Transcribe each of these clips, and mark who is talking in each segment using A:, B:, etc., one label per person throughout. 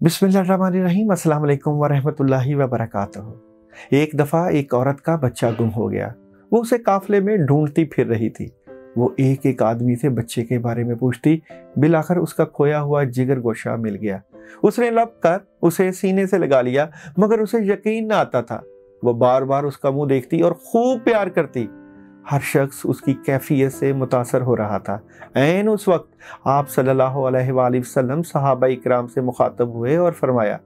A: बिस्मिल्लाहिर्रहमानिर्रहीम, अस्सलाम वालेकुम वरहमतुल्लाहि वबरकातुहू। एक दफ़ा एक औरत का बच्चा गुम हो गया। वो उसे काफ़िले में ढूंढती फिर रही थी। वो एक एक आदमी से बच्चे के बारे में पूछती। बिलाखिर उसका खोया हुआ जिगर गोशा मिल गया। उसने लब कर उसे सीने से लगा लिया, मगर उसे यकीन न आता था। वो बार बार उसका मुंह देखती और खूब प्यार करती। हर शख्स उसकी कैफियत से मुतासर हो रहा था। ऐन उस वक्त आप सल्लल्लाहु अलैहि वसल्लम सहाबा इकराम से मुखातब हुए और फरमाया,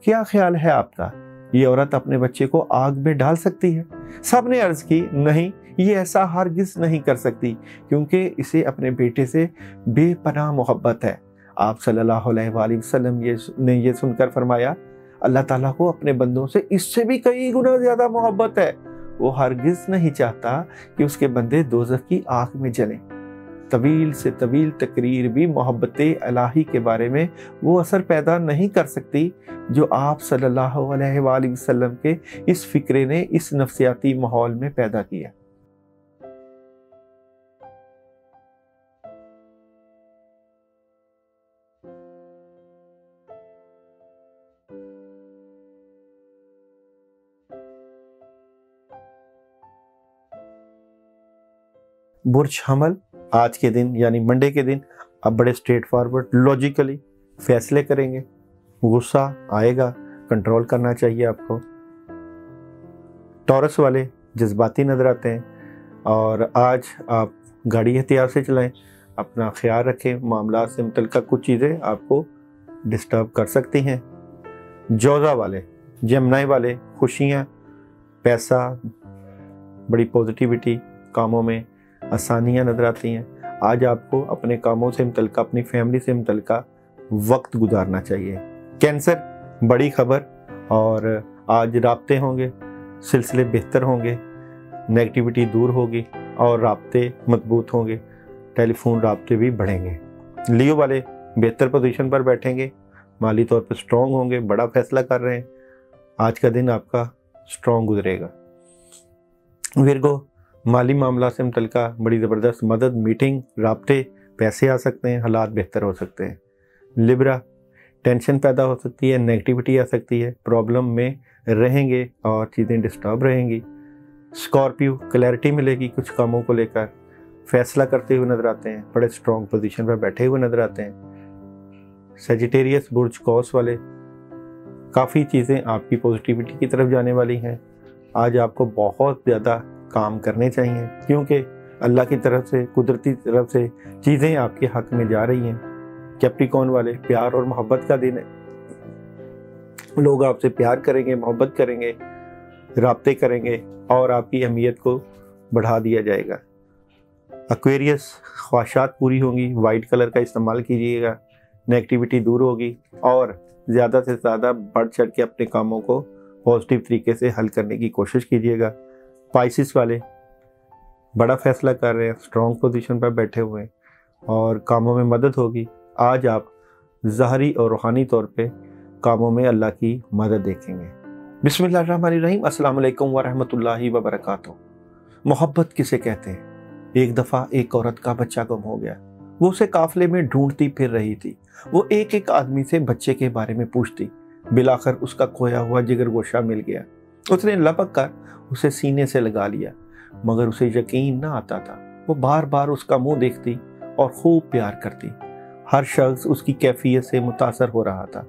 A: क्या ख्याल है आपका, ये औरत अपने बच्चे को आग में डाल सकती है? सब ने अर्ज की, नहीं, ये ऐसा हरगिज नहीं कर सकती, क्योंकि इसे अपने बेटे से बेपनाह मोहब्बत है। आप सल्लल्लाहु अलैहि वसल्लम ने ये सुनकर फरमाया, अल्लाह ताला को अपने बंदों से इससे भी कई गुना ज्यादा मोहब्बत है। वो हरगिज नहीं चाहता कि उसके बंदे दोज़ख की आग में जलें। तवील से तवील तकरीर भी मोहब्बत इलाही के बारे में वो असर पैदा नहीं कर सकती जो आप सल्लल्लाहु अलैहि वसल्लम के इस फिक्रे ने इस नफ्सियाती माहौल में पैदा किया। बुर्ज हमल आज के दिन यानी मंडे के दिन आप बड़े स्ट्रेट फॉरवर्ड लॉजिकली फैसले करेंगे। गुस्सा आएगा, कंट्रोल करना चाहिए आपको। टॉरस वाले जज्बाती नजर आते हैं और आज आप गाड़ी एहतियात से चलाएं, अपना ख्याल रखें। मामला से मुतल्लिक़ कुछ चीज़ें आपको डिस्टर्ब कर सकती हैं। जौज़ा वाले, जमनाई वाले, खुशियाँ, पैसा, बड़ी पॉजिटिविटी, कामों में आसानियाँ नजर आती हैं। आज आपको अपने कामों से मुतल्लिक़, अपनी फैमिली से मुतल्लिक़ वक्त गुजारना चाहिए। कैंसर, बड़ी खबर, और आज राब्ते होंगे, सिलसिले बेहतर होंगे, नेगेटिविटी दूर होगी और राब्ते मजबूत होंगे, टेलीफोन राब्ते भी बढ़ेंगे। लियो वाले बेहतर पोजीशन पर बैठेंगे, माली तौर पर स्ट्रॉन्ग होंगे, बड़ा फैसला कर रहे हैं। आज का दिन आपका स्ट्रॉन्ग गुजरेगा। विर्गो, माली मामला से मुतल्लिक़ बड़ी ज़बरदस्त मदद, मीटिंग, राब्ते, पैसे आ सकते हैं, हालात बेहतर हो सकते हैं। लिब्रा, टेंशन पैदा हो सकती है, नेगेटिविटी आ सकती है, प्रॉब्लम में रहेंगे और चीज़ें डिस्टर्ब रहेंगी। स्कॉर्पियो, क्लैरिटी मिलेगी कुछ कामों को लेकर, फैसला करते हुए नजर आते हैं, बड़े स्ट्रॉन्ग पोजीशन पर बैठे हुए नजर आते हैं। सेजिटेरियस, बुर्ज कौस वाले, काफ़ी चीज़ें आपकी पॉजिटिविटी की तरफ जाने वाली हैं। आज आपको बहुत ज़्यादा काम करने चाहिए, क्योंकि अल्लाह की तरफ से, कुदरती तरफ से चीज़ें आपके हक में जा रही हैं। कैप्रिकॉर्न वाले, प्यार और मोहब्बत का दिन है। लोग आपसे प्यार करेंगे, मोहब्बत करेंगे, राब्ते करेंगे और आपकी अहमियत को बढ़ा दिया जाएगा। एक्वेरियस, ख्वाहिशात पूरी होंगी, वाइट कलर का इस्तेमाल कीजिएगा, नेगेटिविटी दूर होगी और ज़्यादा से ज़्यादा बढ़ चढ़ के अपने कामों को पॉजिटिव तरीके से हल करने की कोशिश कीजिएगा। पाइसिस वाले, बड़ा फैसला कर रहे हैं, स्ट्रॉन्ग पोजीशन पर बैठे हुए हैं और कामों में मदद होगी। आज आप ज़ाहरी और रूहानी तौर पे कामों में अल्लाह की मदद देखेंगे। बिस्मिल्लाहिर्रहमानिर्रहीम, अस्सलाम वालेकुम वरहमतुल्लाहि वबरकातुहू। मोहब्बत किसे कहते हैं? एक दफ़ा एक औरत का बच्चा गुम हो गया। वो उसे काफ़िले में ढूंढती फिर रही थी। वो एक एक आदमी से बच्चे के बारे में पूछती। बिलाखिर उसका खोया हुआ जिगर गोशा मिल गया। उसने लपक कर उसे सीने से लगा लिया, मगर उसे यकीन न आता था। वो बार बार उसका मुंह देखती और खूब प्यार करती। हर शख्स उसकी कैफियत से मुतासर हो रहा था।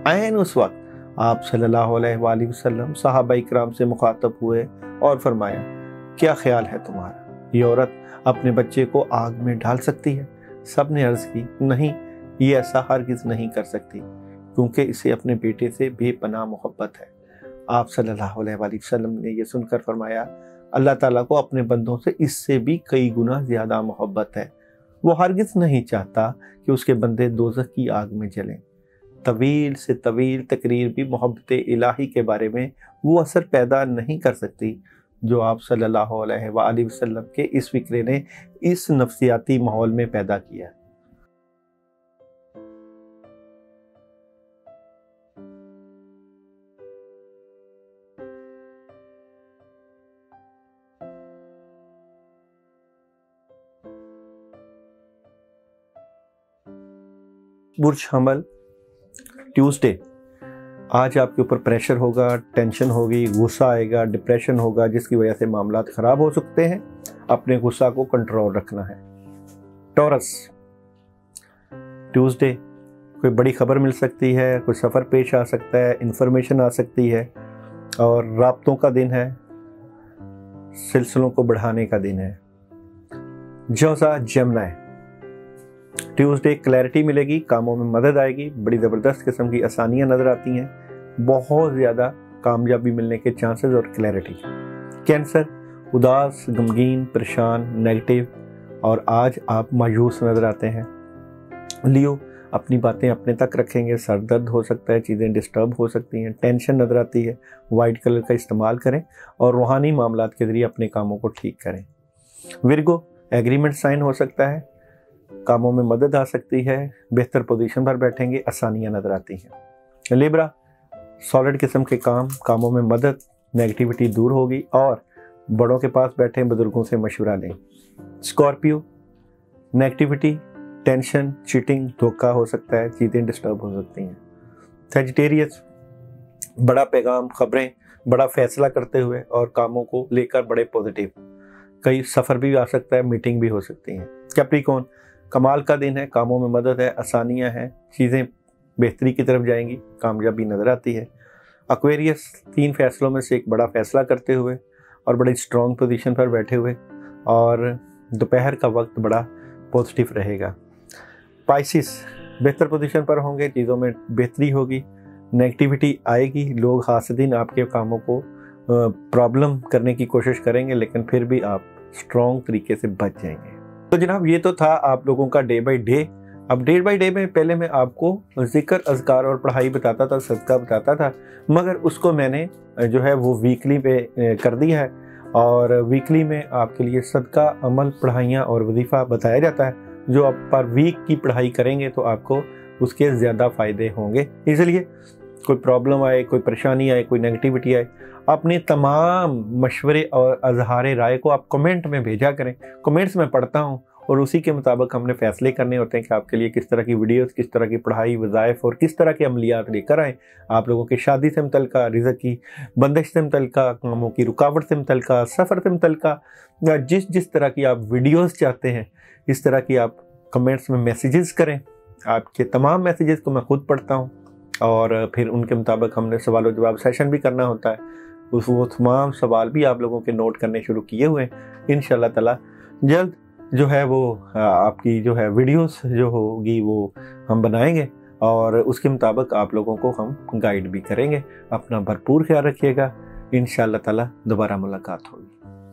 A: ऐन उस वक्त आप सल्लल्लाहु अलैहि वसल्लम सहाबा इकराम से मुखातब हुए और फरमाया, क्या ख्याल है तुम्हारा, ये औरत अपने बच्चे को आग में डाल सकती है? सब ने अर्ज की, नहीं, ये ऐसा हरगिज नहीं कर सकती, क्योंकि इसे अपने बेटे से बेपनाह मोहब्बत है। आप सल्लल्लाहु अलैहि वसल्लम ने यह सुनकर फरमाया, अल्लाह ताला को अपने बंदों से इससे भी कई गुना ज़्यादा मोहब्बत है। वो हरगिज नहीं चाहता कि उसके बंदे दोज़ख की आग में जलें। तवील से तवील तकरीर भी मोहब्बत इलाही के बारे में वो असर पैदा नहीं कर सकती जो आप सल्लल्लाहु अलैहि वसल्लम के इस फिक्रे ने इस नफ्सियाती माहौल में पैदा किया। बुर्ज हमल ट्यूसडे, आज आपके ऊपर प्रेशर होगा, टेंशन होगी, गुस्सा आएगा, डिप्रेशन होगा, जिसकी वजह से मामला ख़राब हो सकते हैं। अपने गुस्सा को कंट्रोल रखना है। टॉरस, ट्यूसडे कोई बड़ी खबर मिल सकती है, कोई सफ़र पेश आ सकता है, इन्फॉर्मेशन आ सकती है और राब्तों का दिन है, सिलसिलों को बढ़ाने का दिन है। जोसा, जेमिनी, ट्यूसडे क्लैरिटी मिलेगी, कामों में मदद आएगी, बड़ी ज़बरदस्त किस्म की आसानियाँ नज़र आती हैं, बहुत ज़्यादा कामयाबी मिलने के चांसेस और क्लैरिटी। कैंसर, उदास, गमगीन, परेशान, नेगेटिव और आज आप मायूस नज़र आते हैं। लियो, अपनी बातें अपने तक रखेंगे, सर दर्द हो सकता है, चीज़ें डिस्टर्ब हो सकती हैं, टेंशन नज़र आती है। वाइट कलर का इस्तेमाल करें और रूहानी मामलात के ज़रिए अपने कामों को ठीक करें। विर्गो, एग्रीमेंट साइन हो सकता है, कामों में मदद आ सकती है, बेहतर पोजीशन पर बैठेंगे, आसानियाँ नज़र आती हैं। लिब्रा, सॉलिड किस्म के कामों में मदद, नेगेटिविटी दूर होगी और बड़ों के पास बैठे बुजुर्गों से मशवरा लें। स्कॉर्पियो, नेगेटिविटी, टेंशन, चीटिंग, धोखा हो सकता है, चीज़ें डिस्टर्ब हो सकती हैं। सैजिटेरियस, बड़ा पैगाम, खबरें, बड़ा फैसला करते हुए और कामों को लेकर बड़े पॉजिटिव, कई सफ़र भी आ सकता है, मीटिंग भी हो सकती हैं। कैप्रिकॉर्न, कमाल का दिन है, कामों में मदद है, आसानियाँ हैं, चीज़ें बेहतरी की तरफ जाएंगी, कामयाबी नज़र आती है। एक्वेरियस, 3 फैसलों में से एक बड़ा फैसला करते हुए और बड़ी स्ट्रॉन्ग पोजीशन पर बैठे हुए और दोपहर का वक्त बड़ा पॉजिटिव रहेगा। पाइसिस, बेहतर पोजीशन पर होंगे, चीज़ों में बेहतरी होगी, नेगेटिविटी आएगी, लोग हासिदिन आपके कामों को प्रॉब्लम करने की कोशिश करेंगे, लेकिन फिर भी आप स्ट्रॉन्ग तरीके से बच जाएंगे। तो जनाब ये तो था आप लोगों का डे बाय डे। अब डे बाय डे में पहले मैं आपको ज़िक्र, अज़कार और पढ़ाई बताता था, सदका बताता था, मगर उसको मैंने जो है वो वीकली पे कर दिया है और वीकली में आपके लिए सदका, अमल, पढ़ाइयाँ और वजीफ़ा बताया जाता है। जो आप पर वीक की पढ़ाई करेंगे तो आपको उसके ज़्यादा फ़ायदे होंगे। इसलिए कोई प्रॉब्लम आए, कोई परेशानी आए, कोई नेगेटिविटी आए, अपने तमाम मशवरे और अजहार राय को आप कमेंट में भेजा करें। कमेंट्स में पढ़ता हूँ और उसी के मुताबिक हमने फ़ैसले करने होते हैं कि आपके लिए किस तरह की वीडियोस, किस तरह की पढ़ाई, वज़ाइफ और किस तरह के अमलियात लेकर आएँ। आप लोगों की शादी से मुतल्लिका, रिज़्क़ की बंदिश से मुतल्लिका, कामों की रुकावट से मुतल्लिका, सफ़र से मुतल्लिका, या जिस तरह की आप वीडियोज़ चाहते हैं, इस तरह की आप कमेंट्स में मैसेजेस करें। आपके तमाम मैसेजेस को मैं ख़ुद पढ़ता हूँ और फिर उनके मुताबिक हमने सवाल और जवाब सेशन भी करना होता है। वो तमाम सवाल भी आप लोगों के नोट करने शुरू किए हुए हैं। इंशाअल्लाह ताला जल्द जो है वो आपकी जो है वीडियोस जो होगी वो हम बनाएंगे और उसके मुताबिक आप लोगों को हम गाइड भी करेंगे। अपना भरपूर ख्याल रखिएगा। इंशाअल्लाह ताला दोबारा मुलाकात होगी।